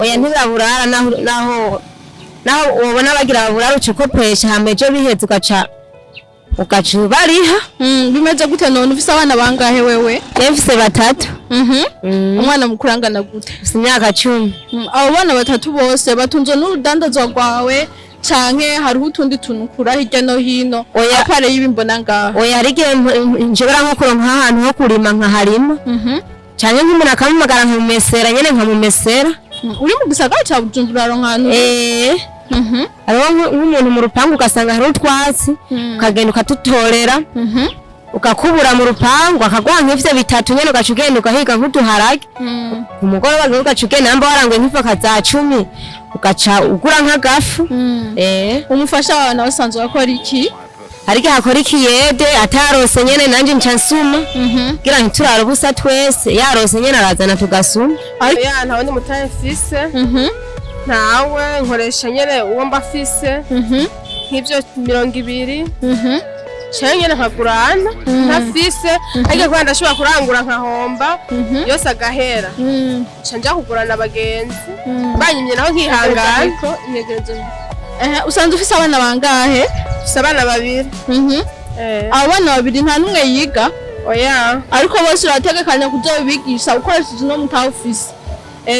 oya ntiraburara naho wabona bagira burara ucukopesha hameje biheze ugaca bariha. Bimeze gute none ufise abana bangahe wewe? Mfise batatu. Umwana mukuru angana gute? Ufise imyaka 10. Abo bana batatu bose batunzwe n'urudandazwa rwawe canke hariho utundi tuntu ukura hirya no hino apare y'ibimbona ngaho? Oya hari igihe njobora nko kuronka ahantu ho kurima nkaharima canke nk'umuntu akamumagara nkamumesera nyene nkamumesera. Uri mu gisagara ca Bujumbura aronka ahantu? Hariho nk'umuntu mu rupangu ugasanga hari utwatsi ukagenda ukatutorera ukakubura mu rupangu akaguha nk'ivyo bitatu nyene ugaca ugenda ugahiga nk'uduharage umugoroba ugaca ugenda namba waranguye nk'ivoka za 10 ugaca ugura nk'agafu. Umufasha wawe nawe usanzwe akora iki? Hari igihe akora ikiyede atarose nyene nanje nca nsuma kugira ntiturare ubusa twese, yarose nyene arazana tugasuma. Ya ntawe ndi mutaye mfise ntawe nkoresha nyene uwo mba mfise nk'ivyo 200 cyane nyene nkagurana ntafise ariko kwanda ndashobora kurangura nkahomba yose agahera nja kugurana abagenzi banyimye naho nkihangana ko integerezo. Usanzwe ufise abana bangahe? Ufise abana 2. Abana 2 nta numwe yiga? Oya ariko bose urategekanya kuzobigisha ukoresheje no mutaho ufise?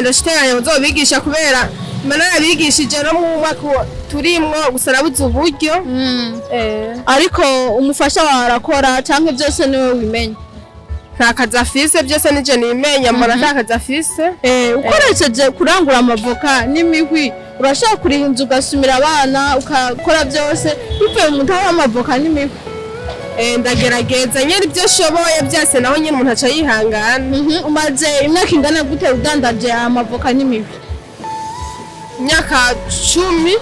Ndashiteganya kuzobigisha kubera mana yabigishije no mu mwaka turimwo gusarabuza uburyo. Ariko umufasha wawe arakora canke byose niwe wimenye? Nta kazi afise byose nije nimenya mbona nta kazi afise. Ukoresheje kurangura amavoka n'imihwi urashaka kurihinza ugasumira abana ukakora byose bivuye mu ntaho amavoka n'imihwi? Ndagerageza nyene ibyo shoboye byose naho nyene umuntu aca yihangana. Umaze imyaka ingana gute udandaje amavoka n'imihwi? Imyaka 10.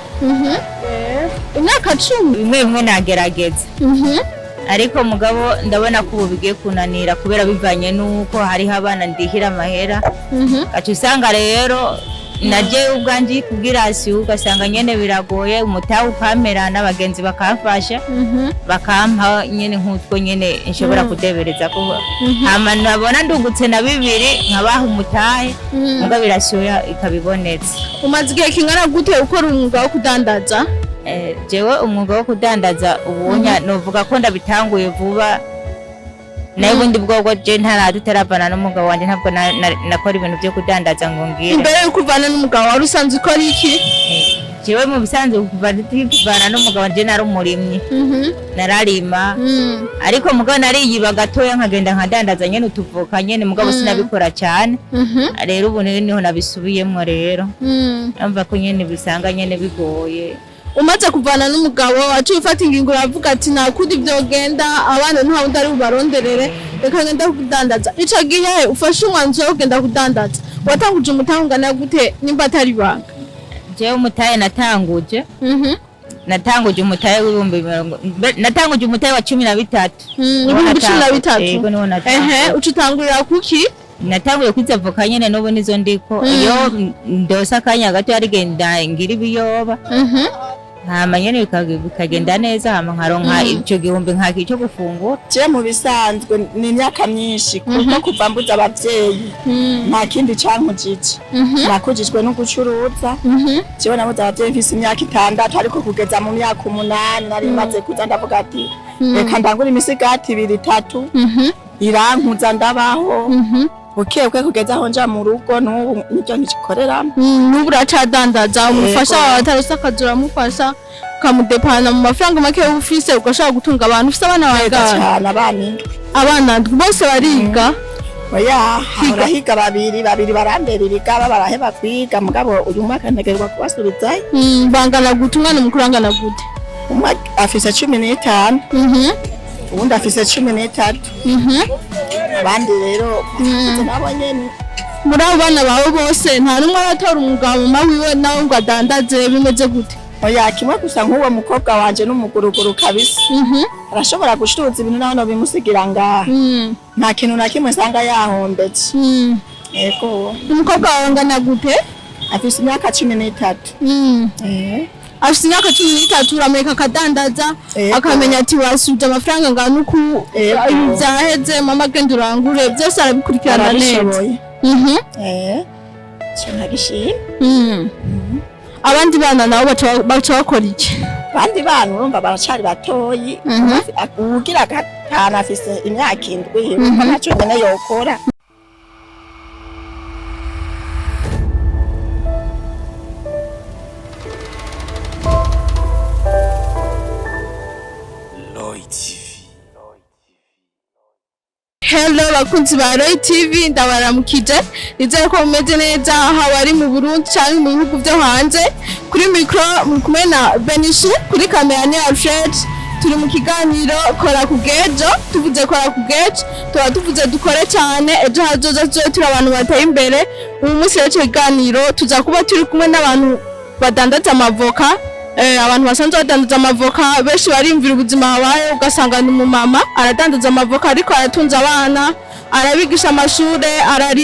Imyaka 10? Bimwe nagerageza ariko mugabo ndabona ko bigiye kunanira kubera bivanye nuko hariho abana ndihira amahera gacu usanga rero naje ubwanje kugira asi ugasanga nyene biragoye umutaho ukamera n'abagenzi bakafasha bakampa nyene nk'utwo nyene nshobora kudebereza ko hama nabona ndugutse na 2 nkabaha umutahe mugabo birashoya ikabibonetse. Umaze igihe kingana gute ukora umwuga wo kudandaza? Jewe umwuga wo kudandaza ubunya novuga ko ndabitanguye vuba nayo bundi bwogwo je ntaraduterabana n'umugabo wanje ntabwo nakora ibintu byo kudandaza ngo ngire. Imbere yo kuvana n'umugabo wari usanzwe ukora iki? Jewe mu bisanzwe kuvana n'umugabo wanje nari umurimyi nararima ariko mugabo nariyiba gatoya nkagenda nkadandaza nyene utuvuka nyene mugabo sinabikora cyane rero ubu niho nabisubiyemwo rero amva ko nyene bisanga nyene bigoye. Umaze kuvana n'umugabo aciye ufata ingingo uravuga ati nakundi byogenda abana nta wundi ari bubaronderere reka ngenda kudandaza. Ico gihe ufashe umwanzuro wo kugenda kudandaza watanguje umutangana gute nimba atari banga? Jewe umutaye natanguje umutaye w'ibihumbi 20 natanguje umutaye wa 13. Ibihumbi 13? Ucutangurira kuki? Natanguye kwizavoka nyene n'ubu nizo ndiko iyo ndosa kanya gato yarigenda ngira ibiyoba hama nyene bikagenda neza hama nkaronka ico gihumbi nkaki cyo gufungura. Je mu bisanzwe ni imyaka myinshi kuko kuva mbuza abavyeyi nta kindi cankujije nakujijwe no gucuruza. Jewe nabuze abavyeyi mfise imyaka 6 ariko kugeza mu myaka 8 nari maze kuza ndavuga ati reka ndangura imisigati 2-3 irankuza ndabaho uke kugeza aho nja mu rugo n'ubu nicyo ngikoreramo. N'ubu uracadandaza umufasha wawe atarose akazura mufasha ukamudepana mu mafaranga make ufise ugashaka gutunga abantu ufise abana bangahe? Abana bose bariga? Oya urahiga 2 barambera ibigaba baraheba kwiga mugabo uyu mwaka ntegerwa kubasubizayo. Bangana gute umwana mukuru angana gute? Umwe afise 15 ubundi afise 13. Abandi rero nabo nyene muri abo bana bawe bose nta numwe aratora umugabo mawiwe nawe ngo adandaze bimeze gute? Oya kimwe gusa nk'uwo mukobwa wanje n'umuguruguru kabisa arashobora gushuza ibintu naho bimusigira ngaha nta kintu na kimwe sanga yahombetse. Yego. Umukobwa wawe ngana gute? Afise imyaka 13. Afise imyaka 13 urameka akadandaza akamenya ati wasuje amafaranga ngana uku byaheze mama genda urangure byose arabikurikirana neza. Cyangwa gishimye. abandi bana nabo baca bakora iki? abandi bana urumva baracari batoyi ugira gatanu afise imyaka indwi urumva ntaco nyene yokora. Hello bakunzi ba Roy TV ndabaramukije nizere ko mumeze neza aho bari mu Burundi cyangwa mu bihugu byo hanze. Kuri micro kumwe na Benishu, kuri kamera ni Alfred. Turi mu kiganiro kora kugejo, tuvuze kora kugejo tuvuze dukore cyane ejo hazoza turi abantu bateye imbere. Uyu munsi rero kiganiro tuza kuba turi kumwe n'abantu badandaza amavoka. Abantu basanzwe badandaza amavoka benshi barimvira ubuzima habaye, ugasanga ni umumama aradandaza amavoka ariko aratunze abana, arabigisha amashure,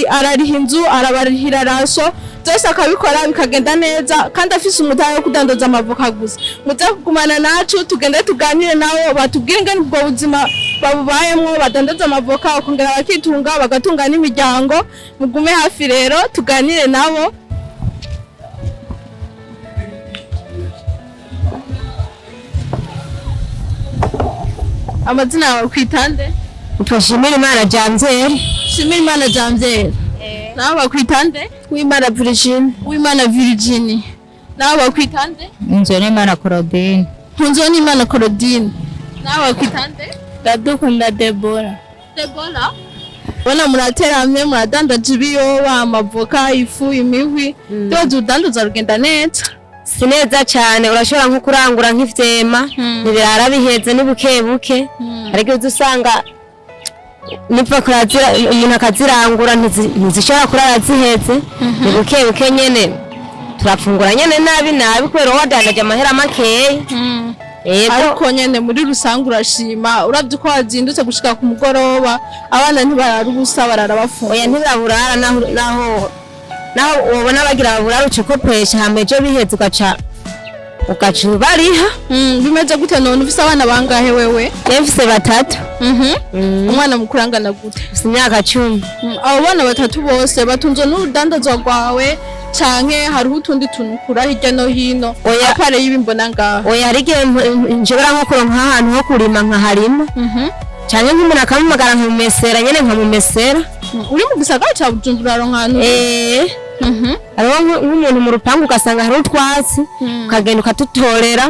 arariha inzu, arabarihira raso, byose akabikora bikagenda neza kandi afise umutahe wo kudandaza amavoka gusa. Muze kugumana nacu tugende tuganire nabo batubwire ingene ubwo buzima babubayemwo, badandaza amavoka bakongera bakitunga bagatunga n'imiryango. Mugume hafi rero tuganire nabo. Amazina yawe kwitande? Twashimira Imana Jamzeri. Shimira Imana Jamzeri. Nawe bakwitande? Wimana Virgin. Wimana Virgin. Nawe bakwitande? Nzonimana Claudine. Nzonimana Claudine. Nawe bakwitande? Ndadukunda Deborah. Deborah? Bona murateramye muradandaje ibiyoba, amavoka, ifu, imihwi. Byo udandaza rugenda neza. Sineza cyane urashobora nko kurangura nk'ivyema nibirara biheze nibukebuke ariko uzusanga nipfa kurazira umuntu akazirangura ntizishobora kurara ziheze nibukebuke nyene turafungura nyene nabi kubera wadandaje amahera makeyi. Ariko nyene muri rusange urashima uravye ko wazindutse gushika ku mugoroba abana ntibarara ubusa barara bafunga. Oya ntibaraburara naho ubona bagira burara ucikopesha hamejo biheze ugaca bariha. Bimeze gute none ufise abana bangahe wewe? Mfise batatu. Umwana mukuru angana gute? Mfise imyaka 10. Abo bana batatu bose batunzwe n'urudandazwa rwawe canke hariho utundi tuntu kura hirya no hino apare y'ibimbona ngaho? Oya harige njobora nko kuronka ahantu ho kurima nkaharima canke nk'umuntu akamumagara nkamumesera nyene nkamumesera. Uri mu gisagara ca Bujumbura ronkano? Hariho nk'umuntu mu rupangu ugasanga hari utwatsi ukagenda ukatutorera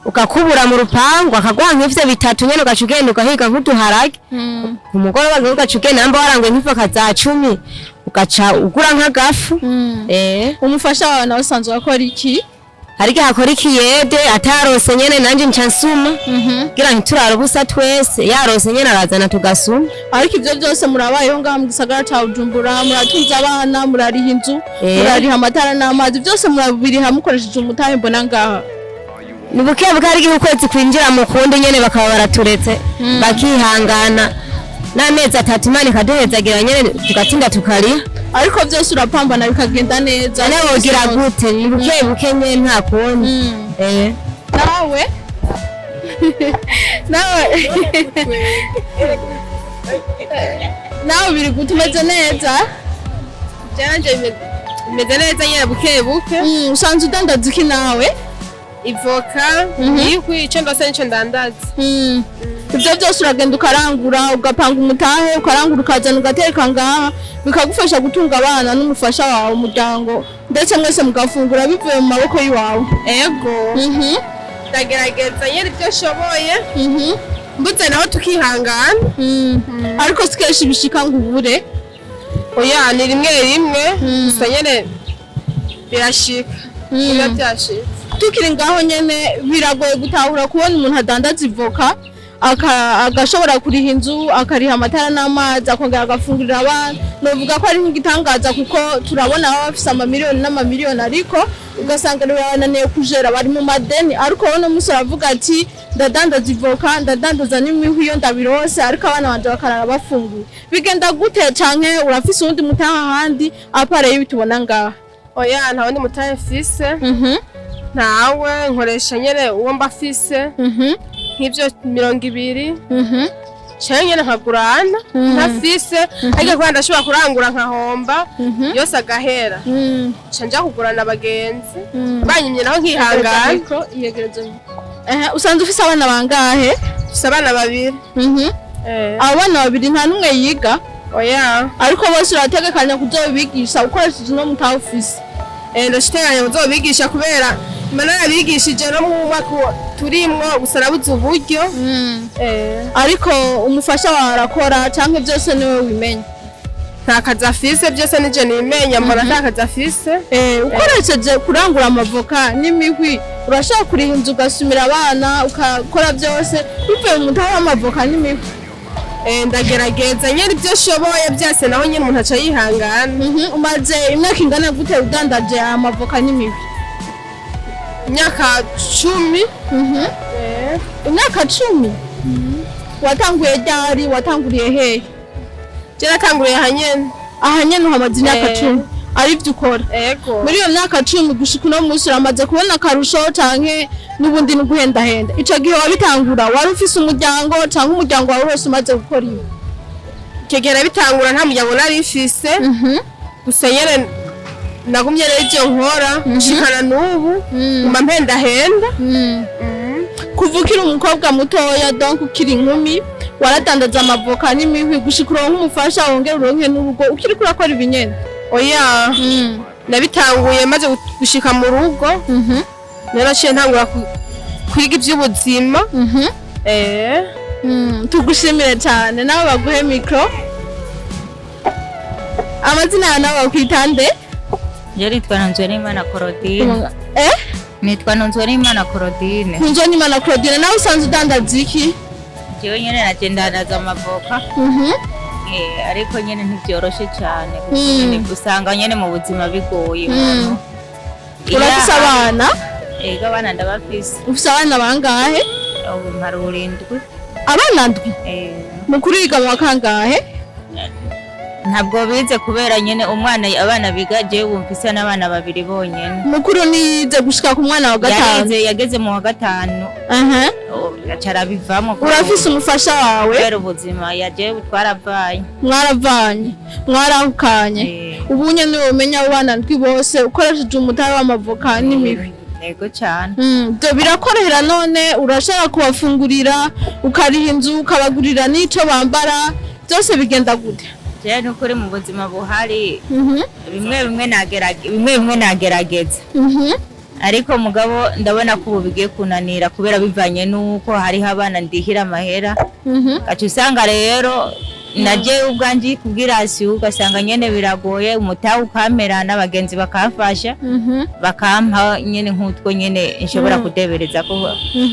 ukakubura mu rupangu akaguha nk'ivyo bitatu nyene ugaca ugenda ugahiga nk'uduharage ku mugoroba ugaca ugenda namba waranguye nk'ivoka za 10 ugaca ugura nk'agafu. Umufasha wawe nawe usanzwe wakora iki? Harige hakora ikiyede atarose nyene nanje ncansuma gira nturara ubusa twese yarose nyene arazana tugasuma. Ariko ivyo byose murabayeho ngaha mu gisagara ca Bujumbura, muratunza abana, murariha inzu, murariha amatara n'amazi, byose murabiriha mukoresheje umutahe mbona ngaha? Nibukebuke harige ukwezi kwinjira mu kundi nyene bakaba baraturetse bakihangana n'amezi 3 Imana ikaduhezagira nyene tugatinda tukariha. Ariko byose urapambana bikagenda neza. Nawe wogira gute? Nibukebuke nyene nta kundi. Nawe biri gute umeze neza? Byanje imeze neza nyene bukebuke. Usanzwe udandaza iki nawe? Ivoka, ikwi ico ndose nico ndandaza. Ibyo byose uragenda ukarangura ugapanga umutahe ukarangura ukazana ugateka ngaha bikagufasha gutunga abana n'umufasha wawe umuryango ndetse mwese mugafungura bivuye mu maboko yiwawe. Ego. Ndagerageza nyeri byo shoboye. Mbuze naho tukihangana. Ariko sikeshi bishika ngubure. Oya ni rimwe gusa nyene birashika. Iyo byashika. Tukiri ngaho nyene biragoye gutahura kubona umuntu adandaza ivoka agashobora kuriha inzu akariha amatara n'amazi akongera agafungurira abana. Novuga ko ari nk'igitangaza kuko turabona aba bafise amamiliyoni n'amamiliyoni ariko ugasanga bananiye kujera bari mu madeni. Ariko wowe n'umunsi aravuga ati ndadandaza ivoka ndadandaza n'imihwi iyo ndabirose ariko abana banje bakarara bafunguye. Bigenda gute canke urafise undi mutaha handi apare y'ibitubona ngaha? Oya nta wundi mutahe mfise. Nawe nkoresha nyene uwo mbafise nk'ivyo 200 cyane nyene nkagurana ntafise ariko kwa ndashobora kurangura nkahomba yose agahera canja kugurana abagenzi banyimye naho nkihangana usanze ufise abana bangahe? ufise abana babiri. Abo bana babiri nta numwe yiga? Oya, ariko bose urategekanya kuzobigisha ukoresheje no mutaho ufise? Ndashteganya kuzobigisha kubera imana yabigishije no mu mwaka turimwo gusa nabuze uburyo. Ariko umufasha wawe arakora canke byose niwe wimenya? Nta kazi afise, byose nije nimenya, mbona nta kazi afise. Ukoresheje kurangura amavoka n'imihwi urashaka kuriha inzu ugasumira abana ukakora byose bivuye mu mutaho w'amavoka n'imihwi? Ndagerageza nyene ibyo shoboye byose naho nyene umuntu aca yihangana. Umaze imyaka ingana gute udandaje amavoka n'imihwi? Imyaka 10. Imyaka 10? Watanguye ryari? Watanguriye hehe? Je natanguriye hanyene. Ahanyene hamaze imyaka 10. Ari byo ukora? Ego. Muri iyo myaka 10 gushika no munsi uramaze kubona akarusho canke n'ubundi n'uguhendahenda? Ico gihe wabitangura wari ufise umuryango canke umuryango wawe wose umaze gukora ibi? Kegera bitangura nta muryango nari mfise. Gusa nyene nagumye rero nkora nshikana n'ubu mba mpendahenda. Kuva ukiri umukobwa mutoya donc ukiri inkumi waradandaza amavoka n'imihwi gushika uronke umufasha wongera uronke n'urugo ukiri kurakora ibinyene? Oya, nabitanguye maze gushika mu rugo. Naraciye ntangura kwiga iby'ubuzima. Tugushimire cyane nawe baguhe micro. Amazina yawe nawe bakwitande? Je nitwa Nzwenimana Claudine. Nitwa Nzwenimana Claudine. Nzwenimana Claudine, nawe usanzwe udandaza iki? Jewe nyene nagendandaza amavoka. Ariko nyene ntivyoroshe cyane kuko usanga nyene mu buzima bigoye. Urafise abana? Ego abana ndabafise. Ufise abana bangahe? Ubu mpari 7. Abana 7? Mukuru yiga mu kangahe? Ntabwo bize kubera nyene umwana abana biga je wumvise n'abana 2 bonyene. Mukuru nize gushika ku mwana wa 5? Yageze mu wa 5. Acara bivamo. Urafise umufasha wawe? Kubera ubuzima yaje twaravanye. Mwaravanye? Mwarahukanye? Ubu nyene umenya abana 7 bose ukoresheje umutari w'amavoka n'imihwi? Yego cyane. Byo birakorera none urashaka kubafungurira ukariha inzu ukabagurira n'ico bambara byose bigenda gute? Je nukuri mu buzima buhari bimwe nagerageza. Ariko mugabo ndabona ko ubu bigiye kunanira kubera bivanye nuko hariho abana ndihira amahera. Gacu usanga rero naje ubwanji kubwirasi ugasanga nyene biragoye umutaho ukamera n'abagenzi bakamfasha bakampa nyene nk'utwo nyene nshobora kudebereza ko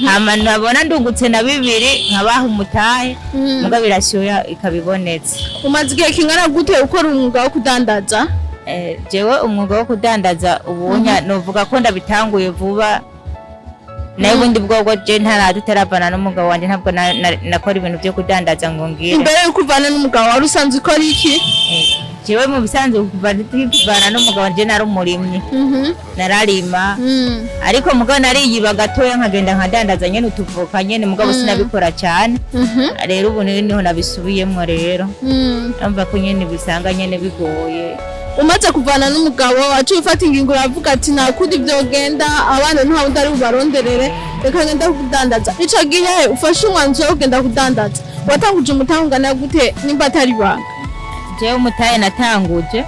hama nabona ndungutse na 2 nkabaha umutahe mugabo birashoya ikabibonetse. Umaze igihe kingana gute ukora umwuga wo kudandaza? Jewe umwuga wo kudandaza ubunya novuga ko ndabitanguye vuba. Nayo bundi bwoko je ntaraduterabana n'umugabo wanje ntabwo nakora ibintu byo kudandaza ngo ngire. Imbere yo kuvana n'umugabo wari usanzwe ukora iki? Jewe mu bisanzwe kuvana n'umugabo wanje nari umurimyi. Nararima. Ariko mugabo nariyiba gatoya nkagenda nkadandaza nyene utuvoka nyene mugabo sinabikora cyane. Rero ubu niho nabisubiyemo rero. Umva ko nyene bisanga nyene bigoye. Umaze kuvana n'umugabo wacu ufata ingingo uravuga ati nakundi byogenda abana ntaho ndari bubaronderere reka ngenda kudandaza. Ico gihe ufashe umwanzuro wo kugenda kudandaza watanguje umutangana gute nimba atari banga? Jewe umutahe natanguje.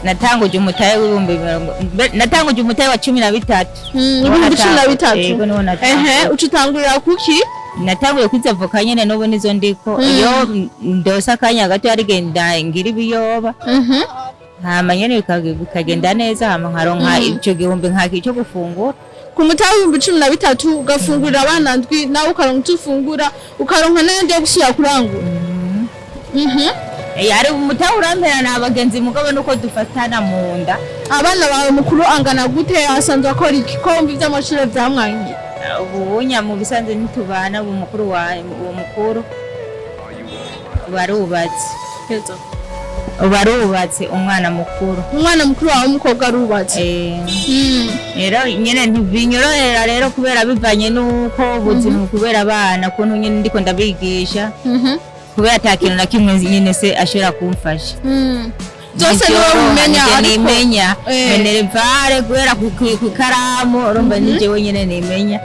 Natanguje umutahe w'ibihumbi 20. Natanguje umutahe wa 13. 13? Ucutangurira kuki? Natanguye kwizavoka nyene n'ubu nizo ndiko. Iyo ndosa akanya gato yarigenda ngira ibiyoba. Hama nyene bikagenda neza hama nkaronka ico gihumbi nk'icyo gufungura. Ku mutahe w'ibihumbi 13 ugafungurira abana 7 nawe ukaronka icyo ufungura ukaronka n'andi yo gusubira kurangura. Yari umutahe urampera n'abagenzi mugabo nuko dufatana mu nda. Abana bawe mukuru angana gute asanzwe akora iki ko mbi by'amashuri byamwangiye? Ubunya mu bisanzwe nitubana uwo mukuru wawe uwo mukuru barubatse. barubatse umwana mukuru wawe w'umukobwa arubatse. rero nyene ntibinyorohera rero kubera bivanye nuko ubuzima kubera abana kuntu nyene ndiko ndabigisha kubera ata kintu na kimwe nyene se ashobora kumfasha. Byose niwe nimenya menerevare guhera ku karamu urumva nije wenyene nimenya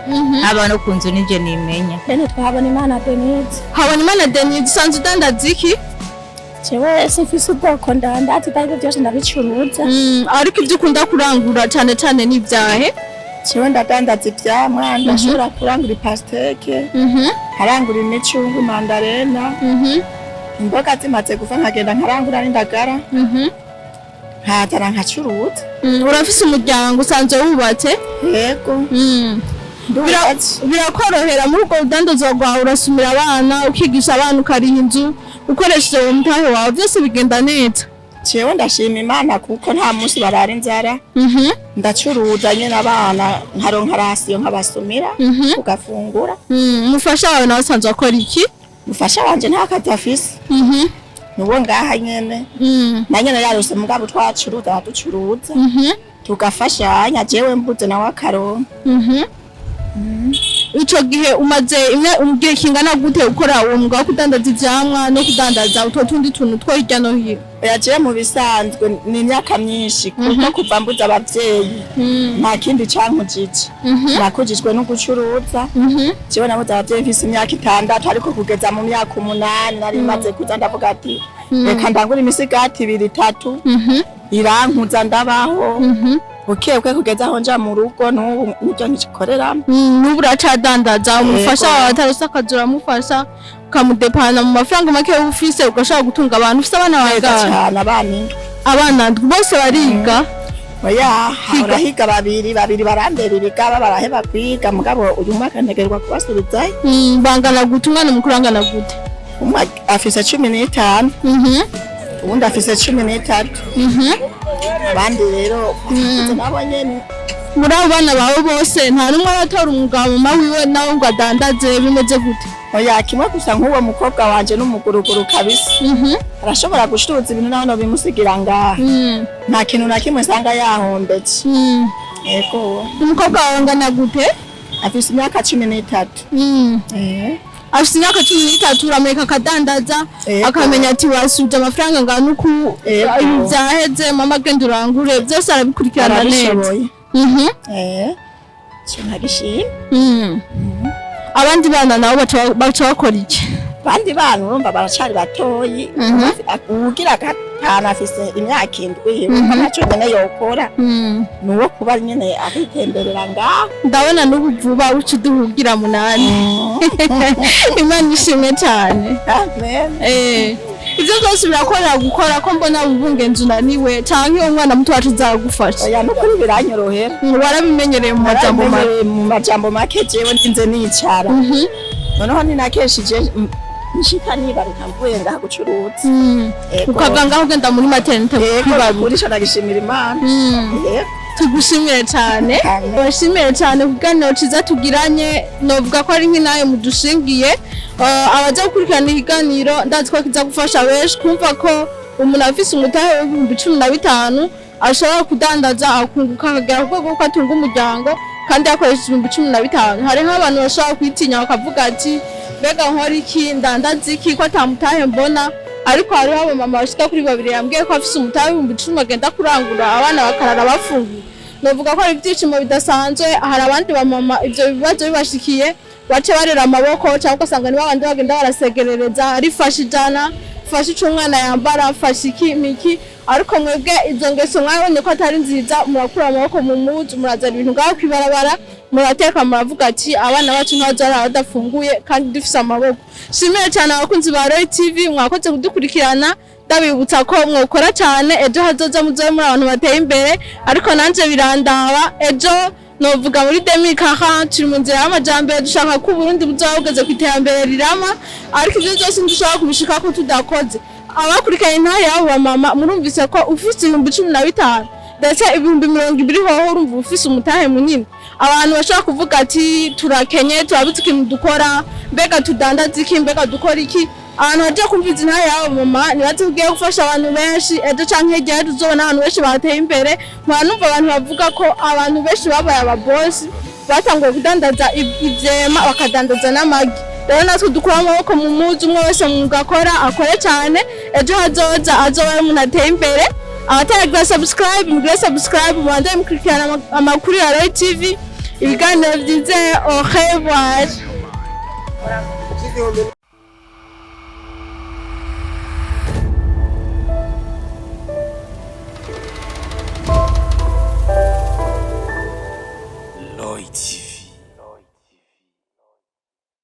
aba no kunzu nije nimenya. Habonimana Denise. Habonimana Denise usanzwe udandaza iki? Jewe sifise ubwoko ndandaza ibyo byose ndabicuruza. Ariko ibyo ukunda kurangura cyane cyane ni ibyahe? Jewe ndadandaza ivyamwa ndashobora kurangura ipasteke harangura imicungu mandarena imboga zimaze guva nkagenda nkarangura n'indagara nkazana nkacuruza. Urafise umuryango usanzwe wubatse? Yego. Birakorohera muri ubwo budandazo rwawe urasumira abana ukigisha abana ukariha inzu ukoresheje uwo mutahe wawe byose bigenda neza? Jewe ndashima Imana kuko nta munsi barara inzara. Ndacuruza nyene abana nkaronka rasiyo nkabasumira ugafungura. Umufasha wawe nawe asanzwe akora iki? Umufasha wanje nta kazi afise. Nuwo ngaha nyene. Na nyene yarose mugabo twacuruza ducuruza. Tugafashanya jewe mbuze nawe akaronka. Ico gihe umaze igihe kingana gute ukora uwo mwuga wo kudandaza ivyamwa no kudandaza utwo tundi tuntu two hirya no hino? Yaje mu bisanzwe ni imyaka myinshi kuko kuva mbuze abavyeyi nta kindi cankujije. Nakujijwe no gucuruza. Jewe nabuze abavyeyi mfise imyaka 6 ariko kugeza mu myaka 8 nari maze kuza ndavuga ati reka ndangura imisigati 2-3 irankuza ndabaho. Ukekwe kugeza aho nja mu rugo n'ubu nibyo ngikorera. N'ubu uracadandaza umufasha wawe atarose akazura mufasha ukamudepana mu mafaranga make ufise ugashaka gutunga abantu ufise abana cyane abana bose bariga? Oya urahiga babiri barandera ibigaba baraheba kwiga mugabo uyu mwaka ntegerwa kubasubizayo. Bangana gute umwana mukuru angana gute? Umwe afise 15 uwundi afise 13 abandi rero nabo nyene. Muri abo bana bawe bose nta numwe aratora umugabo mama wiwe nawe ngo adandaze bimeze gute? Oya kimwe gusa nk'uwo mukobwa wanje n'umuguruguru kabisa arashobora gushuruza ibintu naho no bimusigira ngaha nta kintu na kimwe sanga yahombeje. Yego. Umukobwa wawe angana gute? Afise imyaka 13. Afise imyaka 13 urameka akadandaza akamenya ati wasuje amafaranga ngana uku byaheze mama genda urangure byose arabikurikirana neza. Cyangishimye. Abandi bana nabo baca bakora iki? Abandi bana urumva baracari batoyi ugira gatana afise imyaka 7 ntaco nyene yokora nuwo kuba nyene ahitemberera ngaho. Ndabona n'ubuvuba uci duhugira 8. Imana ishimwe cyane. Amen. Ibyo byose birakorera gukora ko mbona ubungenzi unaniwe canke umwana muto wacu zagufasha. Oya nukuri biranyorohera. Warabimenyereye mu majambo make jewe ndinze nicara. Noneho ninakeshije nshika nibaruka mvuye ngaha gucuruza. Ukava ngaho ugenda muri maternité kurisha ndagishimira Imana. Tugushimire cyane. Bashimire cyane kuganiro ciza tugiranye novuga ko ari nk'inayo mudushingiye. Abaje gukurikirana ikiganiro ndazi ko kiza gufasha benshi kumva ko umuntu afise umutahe wa 15 ashobora kudandaza akunguka akagera ku rwego ko atunga umuryango kandi akoresheje 15. Hari nk'abantu bashobora kwitinya bakavuga ati mbega nkora iki ndandaza iki ko atamutahe mbona, ariko hari abo mama bashika kuri 2 yambwiye ko afise umutahe wa 10 agenda kurangura abana bakarara bafunguye. Novuga ko ari ibyicimo bidasanzwe. Hari abandi ba mama ivyo bibazo bibashikiye bace barera amaboko cyangwa ugasanga ni babandi bagenda barasegerereza ari fashi jana fashi cy'umwana yambara fashi kimiki, ariko mwebwe izo ngeso mwabonye ko atari nziza murakura amaboko mu muzi murazana ibintu ngaho kwibarabara murateka muravuga ati abana bacu ntazara badafunguye kandi dufise amaboko. Shimire cyane abakunzi ba Royal TV mwakoze kudukurikirana. Ndabibutsa ko mwokora cyane ejo hazoza muzoye muri abantu bateye imbere, ariko nanje birandaba ejo novuga muri 2040 turi mu nzira y'amajambere dushaka ko Burundi buzawugeze kwiterambere rirama, ariko ibyo byose ndushaka kubishika ko tudakoze. Abakurikanye ntaye abo mama murumvise ko ufite 15 ndetse 2020 hoho urumva ufise umutahe munini. Abantu bashaka kuvuga ati turakenye turabuze ikintu dukora, mbega tudandaza iki, mbega dukora iki. abantu baje kumviza intara yabo mama nibaze kugiye gufasha abantu benshi ejo canke hirya tuzobona abantu benshi bateye imbere mwanumva abantu bavuga ko abantu benshi babaye ababosi batanguye kudandaza ivyema bakadandaza n'amagi rero natwe dukura amaboko mu muzi umwe wese mwuga akore cyane ejo hazoza azoba umuntu ateye imbere abataragira subscribe mubande mukurikirana amakuru ya Royal TV ibiganiro byize au revoir.